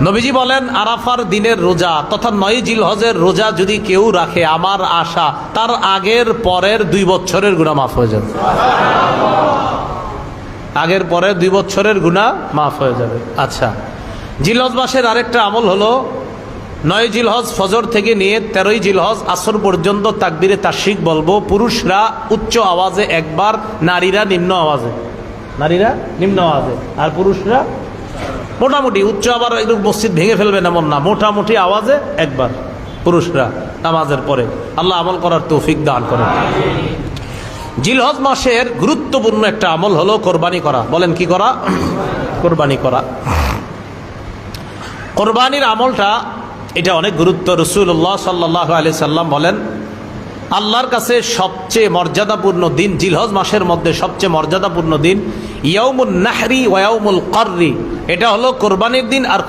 নবীজি বলেন, আরাফার দিনের রোজা তথা 9 জিলহজের রোজা যদি কেউ রাখে, আমার আশা তার আগের পরের 2 বছরের গুনাহ মাফ হয়ে যাবে। আগের পরের 2 বছরের গুনাহ মাফ হয়ে যাবে। আচ্ছা, জিলহজ মাসের আরেকটা আমল হলো 9 জিলহজ ফজর থেকে নিয়ে 13 জিলহজ আসর পর্যন্ত তাকবীরে তাশরিক বলবো। পুরুষরা উচ্চ আওয়াজে একবার, নারীরা নিম্ন আওয়াজে। নারীরা নিম্ন আওয়াজে আর পুরুষরা মোটামুটি উচ্চ, আবার একটু মসজিদ ভেঙে ফেলবেন এমন না, মোটামুটি আওয়াজে একবার পুরুষরা নামাজের পরে। আল্লাহ আমল করার তৌফিক দান করেন। জিলহজ মাসের গুরুত্বপূর্ণ একটা আমল হলো কোরবানি করা। বলেন কি করা? কোরবানি করা। কোরবানির আমলটা এটা অনেক গুরুত্ব। রাসূলুল্লাহ সাল্লাল্লাহু আলাইহি সাল্লাম বলেন, আল্লাহর কাছে সবচেয়ে মর্যাদাপূর্ণ দিন, জিলহজ মাসের মধ্যে সবচেয়ে মর্যাদাপূর্ণ দিন ইয়াউমুন নাহরি ওয়া ইয়াউমুল কররি, এটা হলো কোরবানির দিন আর